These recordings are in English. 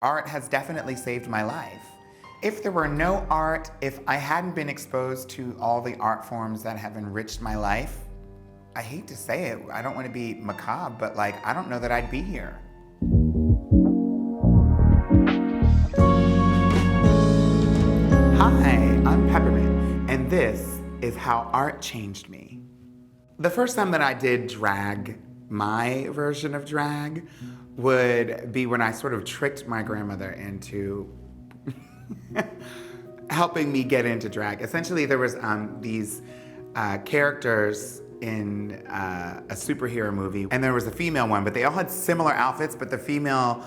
Art has definitely saved my life. If there were no art, if I hadn't been exposed to all the art forms that have enriched my life, I hate to say it, I don't want to be macabre, but like, I don't know that I'd be here. Hi, I'm Peppermint, and this is how art changed me. The first time that I did drag, my version of drag, would be when I sort of tricked my grandmother into helping me get into drag. Essentially, there was these characters in a superhero movie, and there was a female one, but they all had similar outfits, but the female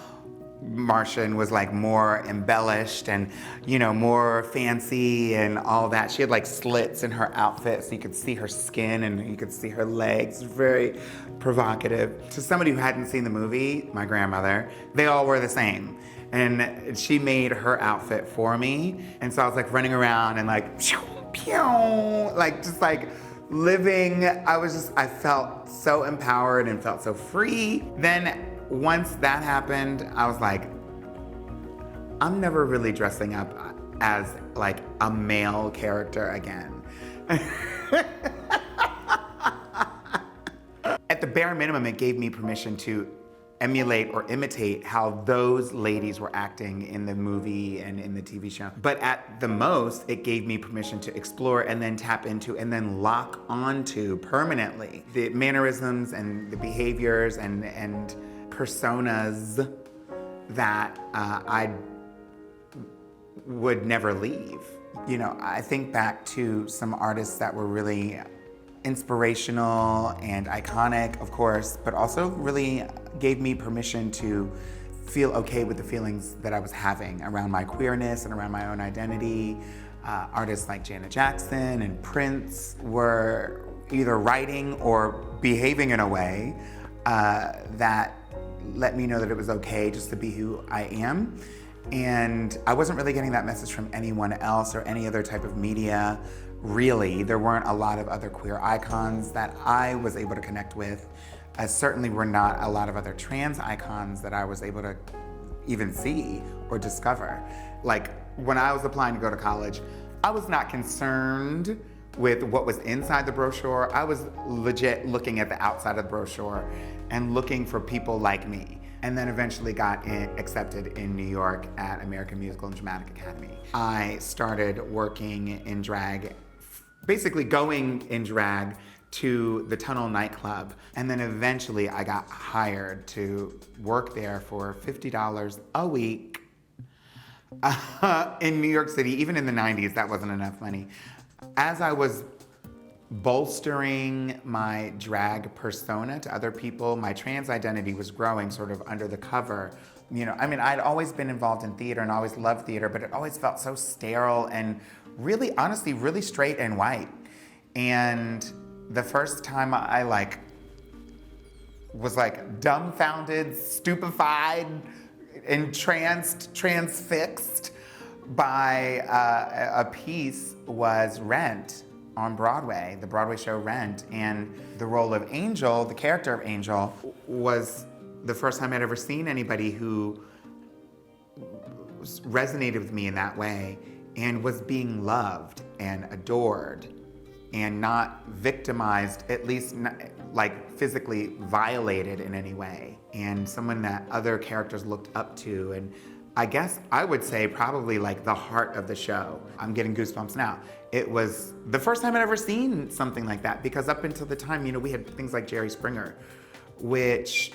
Martian was like more embellished and, you know, more fancy and all that. She had like slits in her outfit so you could see her skin and you could see her legs. Very provocative. To somebody who hadn't seen the movie, my grandmother, they all were the same. And she made her outfit for me. And so I was like running around and like, pew, pew, like just like living. I felt so empowered and felt so free. Then once that happened, I was like, I'm never really dressing up as like a male character again. At the bare minimum, it gave me permission to emulate or imitate how those ladies were acting in the movie and in the TV show. But at the most, it gave me permission to explore and then tap into and then lock onto permanently the mannerisms and the behaviors and personas that I would never leave. You know, I think back to some artists that were really inspirational and iconic, of course, but also really gave me permission to feel okay with the feelings that I was having around my queerness and around my own identity. Artists like Janet Jackson and Prince were either writing or behaving in a way that let me know that it was okay just to be who I am. And I wasn't really getting that message from anyone else or any other type of media, really. There weren't a lot of other queer icons that I was able to connect with. Certainly were not a lot of other trans icons that I was able to even see or discover. Like when I was applying to go to college, I was not concerned with what was inside the brochure. I was legit looking at the outside of the brochure and looking for people like me. And then eventually got accepted in New York at American Musical and Dramatic Academy. I started working in drag, basically going in drag to the Tunnel nightclub. And then eventually I got hired to work there for $50 a week in New York City. Even in the 90s, that wasn't enough money. As I was bolstering my drag persona to other people, my trans identity was growing sort of under the cover. You know, I mean, I'd always been involved in theater and always loved theater, but it always felt so sterile and really, honestly, really straight and white. And the first time I like was like dumbfounded, stupefied, transfixed by a piece was Rent on Broadway, the Broadway show Rent. And the role of Angel, the character of Angel, was the first time I'd ever seen anybody who resonated with me in that way and was being loved and adored and not victimized, at least not, like physically violated in any way. And someone that other characters looked up to, and I guess I would say probably like the heart of the show. I'm getting goosebumps now. It was the first time I'd ever seen something like that, because up until the time, you know, we had things like Jerry Springer, which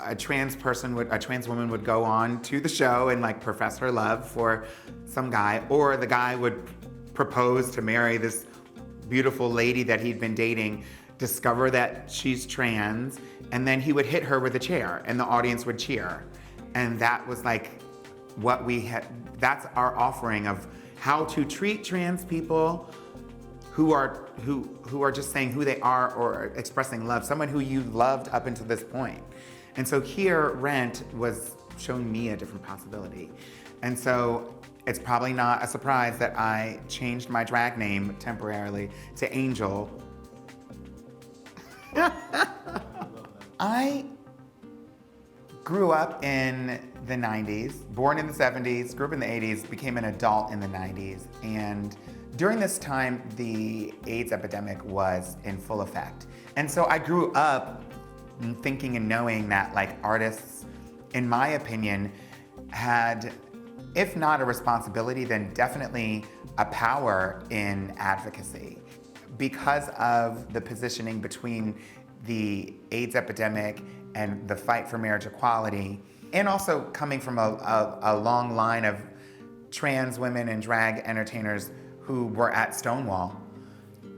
a trans woman would go on to the show and like profess her love for some guy, or the guy would propose to marry this beautiful lady that he'd been dating, discover that she's trans, and then he would hit her with a chair and the audience would cheer. And that was like what we had, that's our offering of how to treat trans people who are just saying who they are or expressing love, someone who you loved up until this point. And so here, Rent was showing me a different possibility. And so it's probably not a surprise that I changed my drag name temporarily to Angel. I Grew up in the 90s, born in the 70s, grew up in the 80s, became an adult in the 90s. And during this time, the AIDS epidemic was in full effect. And so I grew up thinking and knowing that like artists, in my opinion, had, if not a responsibility, then definitely a power in advocacy. Because of the positioning between the AIDS epidemic and the fight for marriage equality, and also coming from a long line of trans women and drag entertainers who were at Stonewall.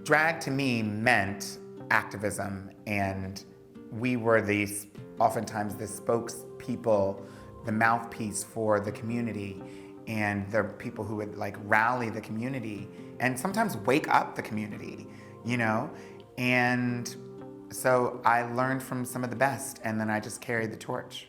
Drag to me meant activism, and we were these, oftentimes the spokespeople, the mouthpiece for the community, and the people who would like rally the community and sometimes wake up the community, you know? And so I learned from some of the best, and then I just carried the torch.